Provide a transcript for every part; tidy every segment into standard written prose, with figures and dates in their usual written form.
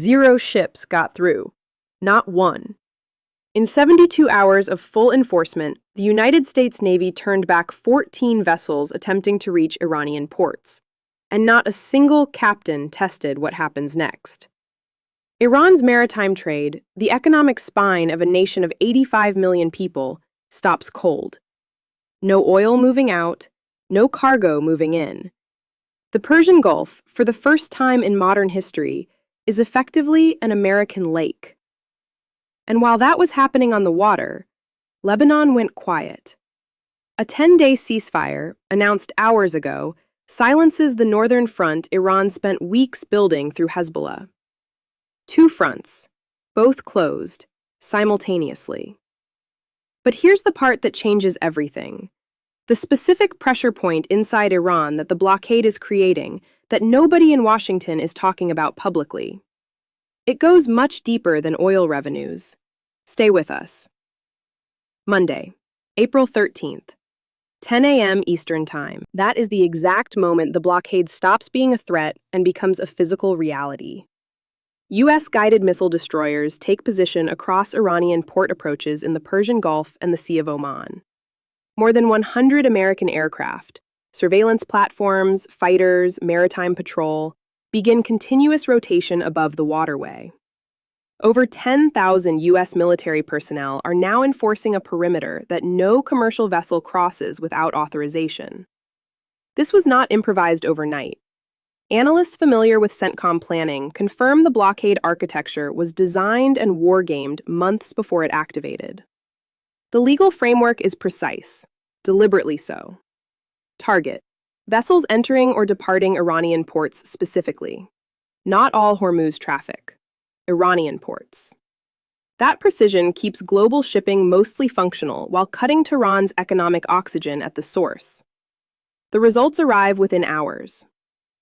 0 ships got through. Not one. In 72 hours of full enforcement, the United States Navy turned back 14 vessels attempting to reach Iranian ports, and not a single captain tested what happens next. Iran's maritime trade, the economic spine of a nation of 85 million people, stops cold. No oil moving out, no cargo moving in. The Persian Gulf, for the first time in modern history, is effectively an American lake. And while that was happening on the water, Lebanon went quiet. A 10-day ceasefire, announced hours ago, silences the northern front Iran spent weeks building through Hezbollah. 2 fronts, both closed, simultaneously. But here's the part that changes everything. The specific pressure point inside Iran that the blockade is creating that nobody in Washington is talking about publicly. It goes much deeper than oil revenues. Stay with us. Monday, April 13th, 10 a.m. Eastern Time. That is the exact moment the blockade stops being a threat and becomes a physical reality. U.S. guided missile destroyers take position across Iranian port approaches in the Persian Gulf and the Sea of Oman. More than 100 American aircraft, surveillance platforms, fighters, maritime patrol, begin continuous rotation above the waterway. Over 10,000 U.S. military personnel are now enforcing a perimeter that no commercial vessel crosses without authorization. This was not improvised overnight. Analysts familiar with CENTCOM planning confirm the blockade architecture was designed and wargamed months before it activated. The legal framework is precise, deliberately so. Target: vessels entering or departing Iranian ports specifically. Not all Hormuz traffic. Iranian ports. That precision keeps global shipping mostly functional while cutting Tehran's economic oxygen at the source. The results arrive within hours.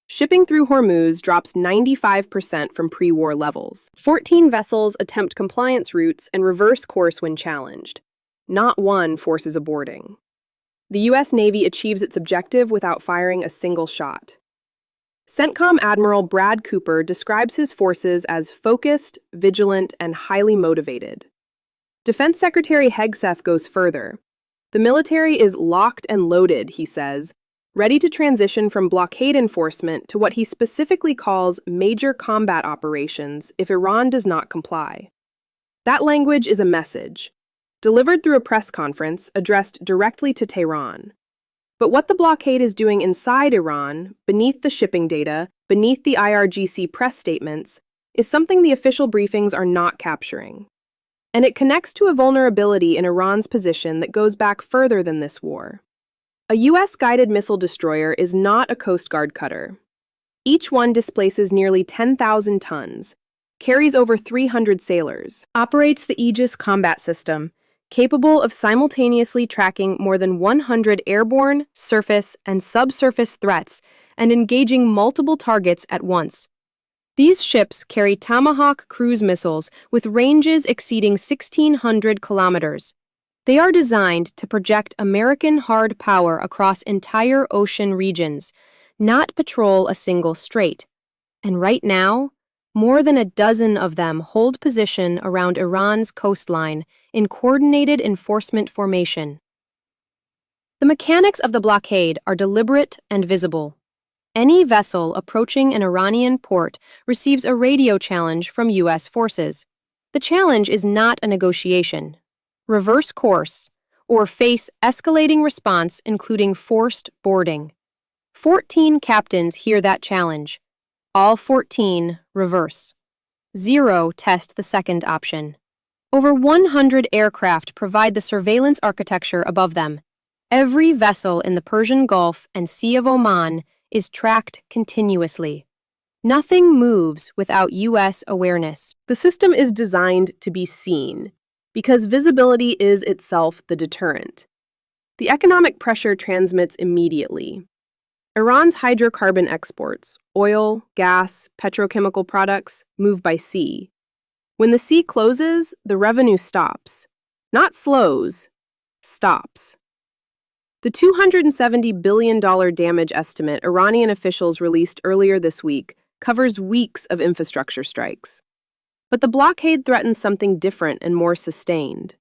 Shipping through Hormuz drops 95% from pre-war levels. 14 vessels attempt compliance routes and reverse course when challenged. Not one forces a boarding. The U.S. Navy achieves its objective without firing a single shot. CENTCOM Admiral Brad Cooper describes his forces as focused, vigilant, and highly motivated. Defense Secretary Hegseth goes further. The military is locked and loaded, he says, ready to transition from blockade enforcement to what he specifically calls major combat operations if Iran does not comply. That language is a message, delivered through a press conference addressed directly to Tehran. But what the blockade is doing inside Iran, beneath the shipping data, beneath the IRGC press statements, is something the official briefings are not capturing. And it connects to a vulnerability in Iran's position that goes back further than this war. A U.S. guided missile destroyer is not a Coast Guard cutter. Each one displaces nearly 10,000 tons, carries over 300 sailors, operates the Aegis combat system, capable of simultaneously tracking more than 100 airborne, surface, and subsurface threats and engaging multiple targets at once. These ships carry Tomahawk cruise missiles with ranges exceeding 1,600 kilometers. They are designed to project American hard power across entire ocean regions, not patrol a single strait. And right now, more than a dozen of them hold position around Iran's coastline in coordinated enforcement formation. The mechanics of the blockade are deliberate and visible. Any vessel approaching an Iranian port receives a radio challenge from U.S. forces. The challenge is not a negotiation. Reverse course, or face escalating response including forced boarding. 14 captains hear that challenge. All 14 reverse. 0 test the second option. Over 100 aircraft provide the surveillance architecture above them. Every vessel in the Persian Gulf and Sea of Oman is tracked continuously. Nothing moves without U.S. awareness. The system is designed to be seen, because visibility is itself the deterrent. The economic pressure transmits immediately. Iran's hydrocarbon exports, oil, gas, petrochemical products, move by sea. When the sea closes, the revenue stops. Not slows, stops. The $270 billion damage estimate Iranian officials released earlier this week covers weeks of infrastructure strikes. But the blockade threatens something different and more sustained.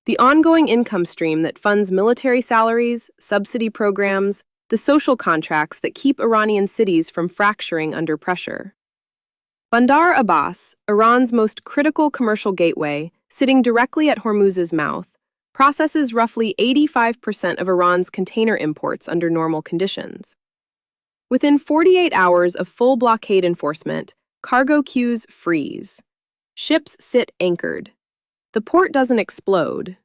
The ongoing income stream that funds military salaries, subsidy programs, the social contracts that keep Iranian cities from fracturing under pressure. Bandar Abbas, Iran's most critical commercial gateway, sitting directly at Hormuz's mouth, processes roughly 85% of Iran's container imports under normal conditions. Within 48 hours of full blockade enforcement, cargo queues freeze. Ships sit anchored. The port doesn't explode,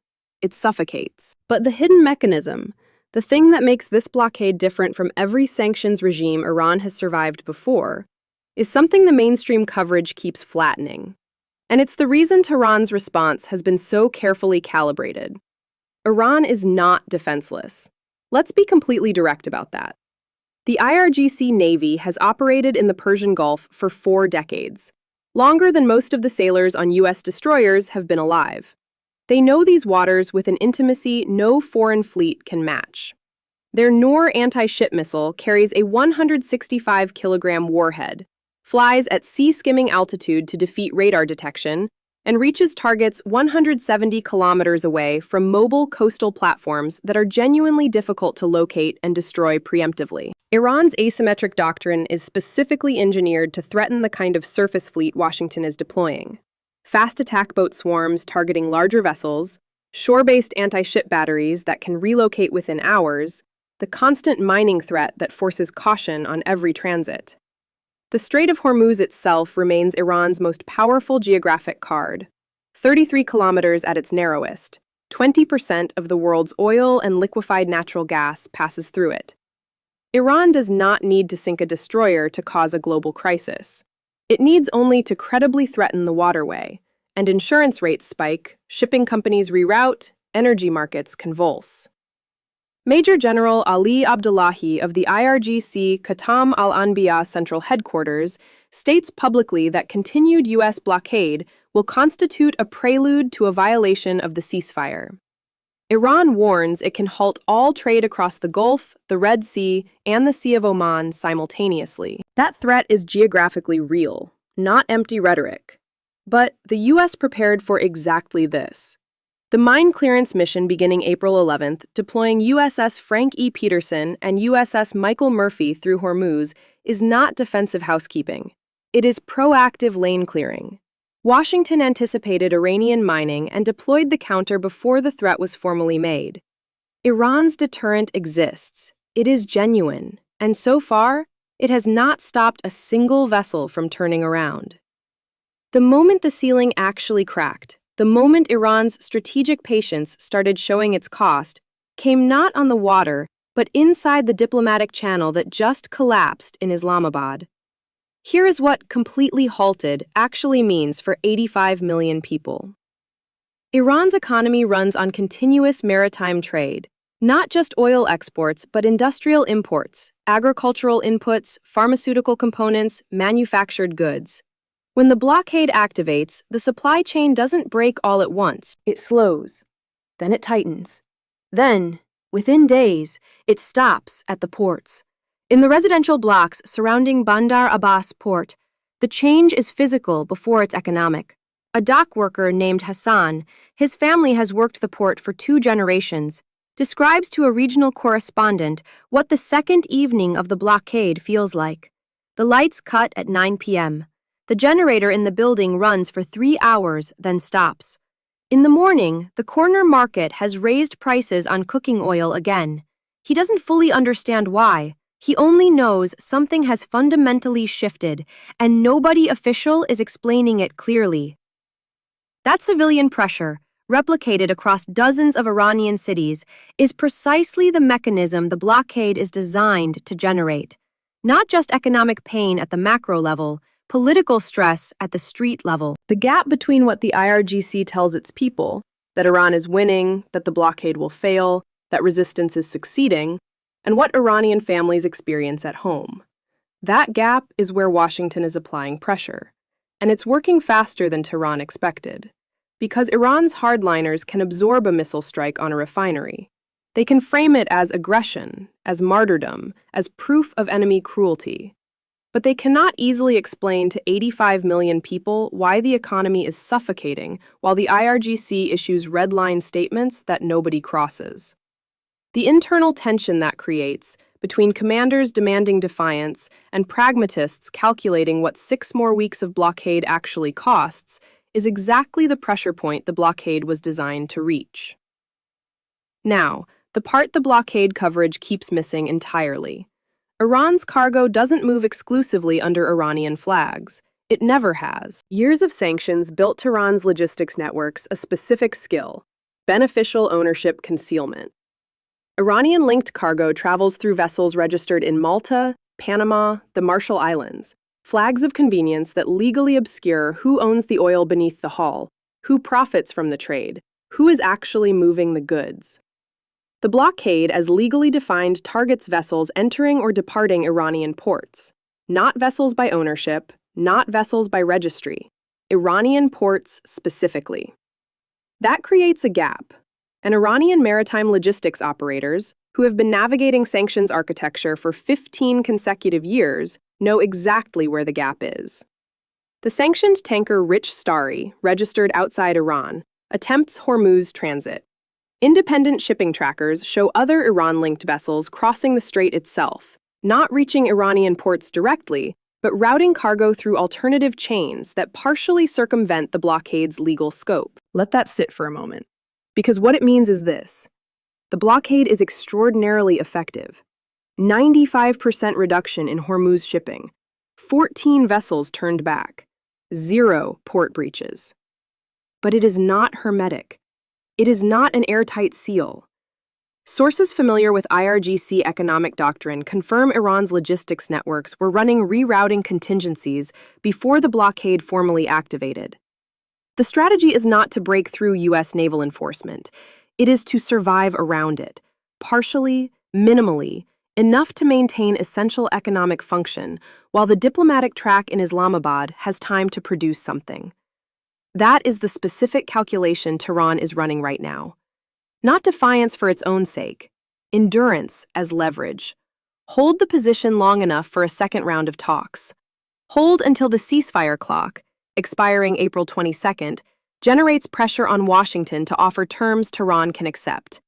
it suffocates. But the hidden mechanism, the thing that makes this blockade different from every sanctions regime Iran has survived before, is something the mainstream coverage keeps flattening. And it's the reason Tehran's response has been so carefully calibrated. Iran is not defenseless. Let's be completely direct about that. The IRGC Navy has operated in the Persian Gulf for 4 decades, longer than most of the sailors on U.S. destroyers have been alive. They know these waters with an intimacy no foreign fleet can match. Their Noor anti-ship missile carries a 165-kilogram warhead, flies at sea-skimming altitude to defeat radar detection, and reaches targets 170 kilometers away from mobile coastal platforms that are genuinely difficult to locate and destroy preemptively. Iran's asymmetric doctrine is specifically engineered to threaten the kind of surface fleet Washington is deploying. Fast attack boat swarms targeting larger vessels, shore-based anti-ship batteries that can relocate within hours, the constant mining threat that forces caution on every transit. The Strait of Hormuz itself remains Iran's most powerful geographic card, 33 kilometers at its narrowest. 20% of the world's oil and liquefied natural gas passes through it. Iran does not need to sink a destroyer to cause a global crisis. It needs only to credibly threaten the waterway, and insurance rates spike, shipping companies reroute, energy markets convulse. Major General Ali Abdullahi of the IRGC Khatam al-Anbiya Central Headquarters states publicly that continued U.S. blockade will constitute a prelude to a violation of the ceasefire. Iran warns it can halt all trade across the Gulf, the Red Sea, and the Sea of Oman simultaneously. That threat is geographically real, not empty rhetoric. But the U.S. prepared for exactly this. The mine clearance mission beginning April 11th, deploying USS Frank E. Peterson and USS Michael Murphy through Hormuz, is not defensive housekeeping. It is proactive lane clearing. Washington anticipated Iranian mining and deployed the counter before the threat was formally made. Iran's deterrent exists. It is genuine, and so far, it has not stopped a single vessel from turning around. The moment the ceiling actually cracked, the moment Iran's strategic patience started showing its cost, came not on the water, but inside the diplomatic channel that just collapsed in Islamabad. Here is what completely halted actually means for 85 million people. Iran's economy runs on continuous maritime trade, not just oil exports, but industrial imports, agricultural inputs, pharmaceutical components, manufactured goods. When the blockade activates, the supply chain doesn't break all at once. It slows. Then it tightens. Then, within days, it stops at the ports. In the residential blocks surrounding Bandar Abbas port, the change is physical before it's economic. A dock worker named Hassan, his family has worked the port for 2 generations, describes to a regional correspondent what the second evening of the blockade feels like. The lights cut at 9 p.m. The generator in the building runs for 3 hours, then stops. In the morning, the corner market has raised prices on cooking oil again. He doesn't fully understand why. He only knows something has fundamentally shifted, and nobody official is explaining it clearly. That civilian pressure, replicated across dozens of Iranian cities, is precisely the mechanism the blockade is designed to generate. Not just economic pain at the macro level, political stress at the street level. The gap between what the IRGC tells its people, that Iran is winning, that the blockade will fail, that resistance is succeeding, and what Iranian families experience at home. That gap is where Washington is applying pressure, and it's working faster than Tehran expected. Because Iran's hardliners can absorb a missile strike on a refinery. They can frame it as aggression, as martyrdom, as proof of enemy cruelty. But they cannot easily explain to 85 million people why the economy is suffocating while the IRGC issues red-line statements that nobody crosses. The internal tension that creates, between commanders demanding defiance and pragmatists calculating what 6 more weeks of blockade actually costs, is exactly the pressure point the blockade was designed to reach. Now, the part the blockade coverage keeps missing entirely. Iran's cargo doesn't move exclusively under Iranian flags. It never has. Years of sanctions built Tehran's logistics networks a specific skill: beneficial ownership concealment. Iranian-linked cargo travels through vessels registered in Malta, Panama, the Marshall Islands, flags of convenience that legally obscure who owns the oil beneath the hull, who profits from the trade, who is actually moving the goods. The blockade, as legally defined, targets vessels entering or departing Iranian ports, not vessels by ownership, not vessels by registry, Iranian ports specifically. That creates a gap. And Iranian maritime logistics operators, who have been navigating sanctions architecture for 15 consecutive years, know exactly where the gap is. The sanctioned tanker Rich Starry, registered outside Iran, attempts Hormuz transit. Independent shipping trackers show other Iran-linked vessels crossing the strait itself, not reaching Iranian ports directly, but routing cargo through alternative chains that partially circumvent the blockade's legal scope. Let that sit for a moment. Because what it means is this: the blockade is extraordinarily effective. 95% reduction in Hormuz shipping, 14 vessels turned back, 0 port breaches. But it is not hermetic. It is not an airtight seal. Sources familiar with IRGC economic doctrine confirm Iran's logistics networks were running rerouting contingencies before the blockade formally activated. The strategy is not to break through U.S. naval enforcement. It is to survive around it, partially, minimally, enough to maintain essential economic function, while the diplomatic track in Islamabad has time to produce something. That is the specific calculation Tehran is running right now. Not defiance for its own sake, endurance as leverage. Hold the position long enough for a second round of talks. Hold until the ceasefire clock, expiring April 22nd, generates pressure on Washington to offer terms Tehran can accept.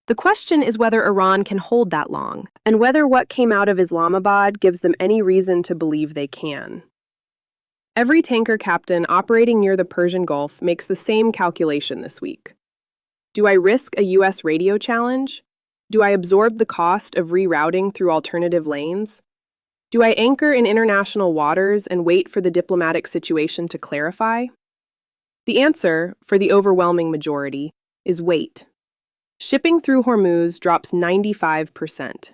The question is whether Iran can hold that long, and whether what came out of Islamabad gives them any reason to believe they can. Every tanker captain operating near the Persian Gulf makes the same calculation this week. Do I risk a U.S. radio challenge? Do I absorb the cost of rerouting through alternative lanes? Do I anchor in international waters and wait for the diplomatic situation to clarify? The answer, for the overwhelming majority, is wait. Shipping through Hormuz drops 95%.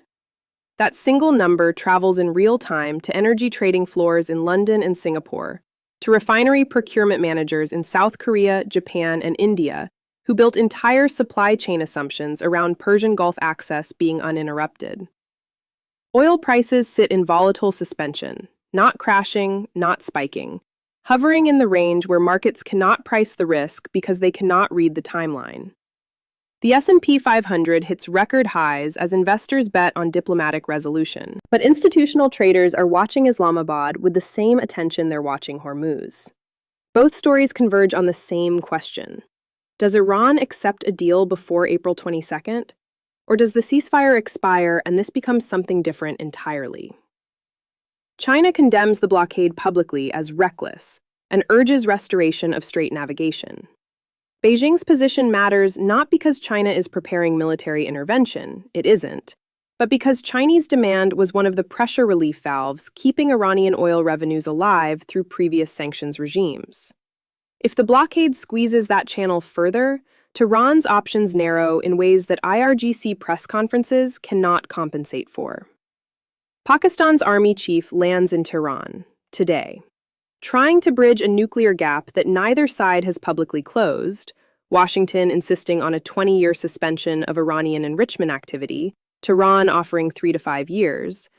That single number travels in real time to energy trading floors in London and Singapore, to refinery procurement managers in South Korea, Japan, and India, who built entire supply chain assumptions around Persian Gulf access being uninterrupted. Oil prices sit in volatile suspension, not crashing, not spiking, hovering in the range where markets cannot price the risk because they cannot read the timeline. The S&P 500 hits record highs as investors bet on diplomatic resolution. But institutional traders are watching Islamabad with the same attention they're watching Hormuz. Both stories converge on the same question. Does Iran accept a deal before April 22nd? Or does the ceasefire expire and this becomes something different entirely? China condemns the blockade publicly as reckless and urges restoration of strait navigation. Beijing's position matters not because China is preparing military intervention, it isn't, but because Chinese demand was one of the pressure relief valves keeping Iranian oil revenues alive through previous sanctions regimes. If the blockade squeezes that channel further, Tehran's options narrow in ways that IRGC press conferences cannot compensate for. Pakistan's army chief lands in Tehran today, trying to bridge a nuclear gap that neither side has publicly closed, Washington insisting on a 20-year suspension of Iranian enrichment activity, Tehran offering 3 to 5 years.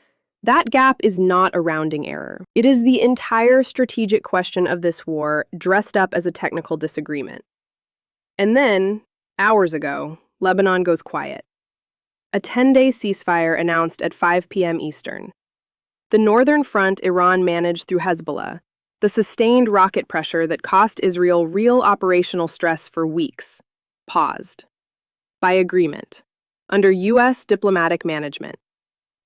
That gap is not a rounding error. It is the entire strategic question of this war dressed up as a technical disagreement. And then, hours ago, Lebanon goes quiet. A 10-day ceasefire announced at 5 p.m. Eastern. The northern front Iran managed through Hezbollah, the sustained rocket pressure that cost Israel real operational stress for weeks, paused. By agreement, under U.S. diplomatic management,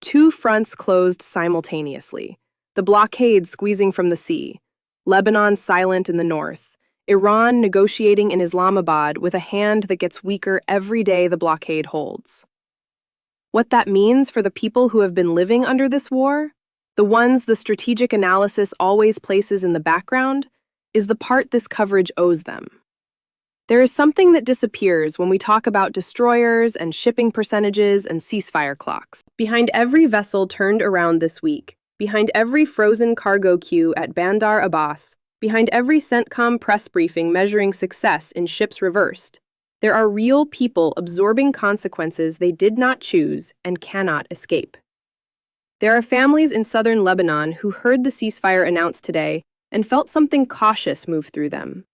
two fronts closed simultaneously, the blockade squeezing from the sea, Lebanon silent in the north, Iran negotiating in Islamabad with a hand that gets weaker every day the blockade holds. What that means for the people who have been living under this war, the ones the strategic analysis always places in the background, is the part this coverage owes them. There is something that disappears when we talk about destroyers and shipping percentages and ceasefire clocks. Behind every vessel turned around this week, behind every frozen cargo queue at Bandar Abbas, behind every CENTCOM press briefing measuring success in ships reversed, there are real people absorbing consequences they did not choose and cannot escape. There are families in southern Lebanon who heard the ceasefire announced today and felt something cautious move through them.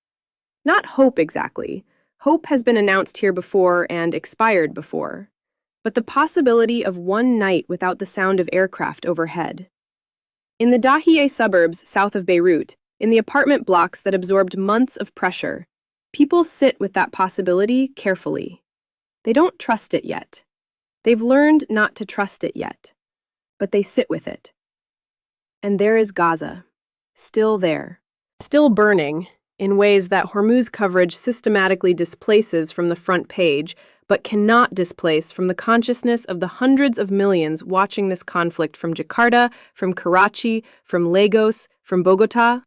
Not hope exactly. Hope has been announced here before and expired before. But the possibility of one night without the sound of aircraft overhead. In the Dahieh suburbs south of Beirut, in the apartment blocks that absorbed months of pressure, people sit with that possibility carefully. They don't trust it yet. They've learned not to trust it yet. But they sit with it. And there is Gaza, still there, still burning, in ways that Hormuz coverage systematically displaces from the front page, but cannot displace from the consciousness of the hundreds of millions watching this conflict from Jakarta, from Karachi, from Lagos, from Bogota.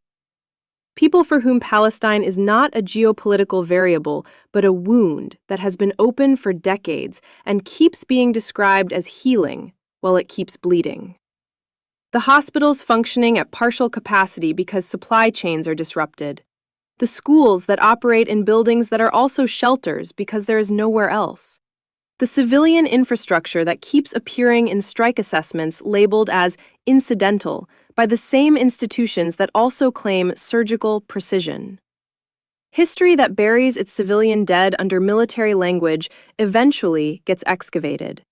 People for whom Palestine is not a geopolitical variable, but a wound that has been open for decades and keeps being described as healing while it keeps bleeding. The hospitals functioning at partial capacity because supply chains are disrupted. The schools that operate in buildings that are also shelters because there is nowhere else. The civilian infrastructure that keeps appearing in strike assessments labeled as incidental by the same institutions that also claim surgical precision. History that buries its civilian dead under military language eventually gets excavated.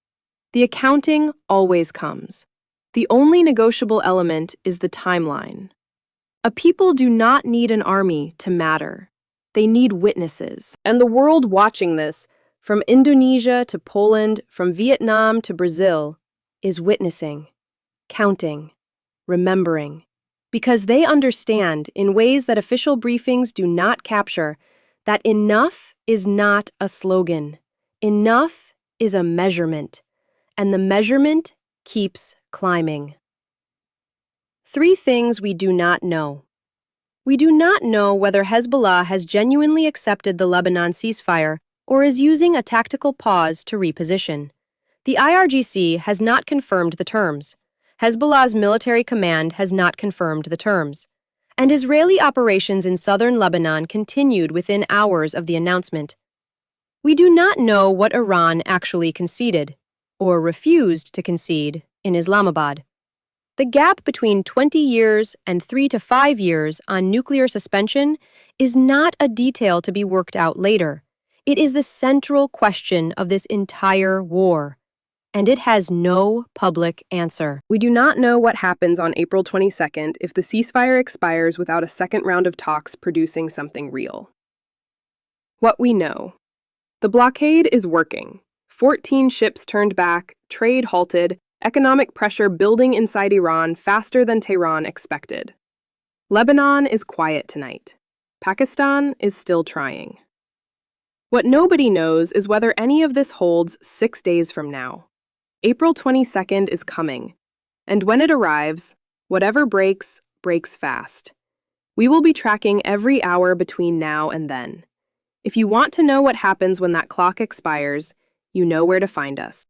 The accounting always comes. The only negotiable element is the timeline. A people do not need an army to matter. They need witnesses. And the world watching this, from Indonesia to Poland, from Vietnam to Brazil, is witnessing, counting, remembering. Because they understand, in ways that official briefings do not capture, that enough is not a slogan. Enough is a measurement. And the measurement keeps climbing. 3 things we do not know. We do not know whether Hezbollah has genuinely accepted the Lebanon ceasefire or is using a tactical pause to reposition. The IRGC has not confirmed the terms. Hezbollah's military command has not confirmed the terms. And Israeli operations in southern Lebanon continued within hours of the announcement. We do not know what Iran actually conceded, or refused to concede, in Islamabad. The gap between 20 years and 3 to 5 years on nuclear suspension is not a detail to be worked out later. It is the central question of this entire war, and it has no public answer. We do not know what happens on April 22nd if the ceasefire expires without a second round of talks producing something real. What we know. The blockade is working. 14 ships turned back, trade halted, economic pressure building inside Iran faster than Tehran expected. Lebanon is quiet tonight. Pakistan is still trying. What nobody knows is whether any of this holds 6 days from now. April 22nd is coming, and when it arrives, whatever breaks, breaks fast. We will be tracking every hour between now and then. If you want to know what happens when that clock expires, you know where to find us.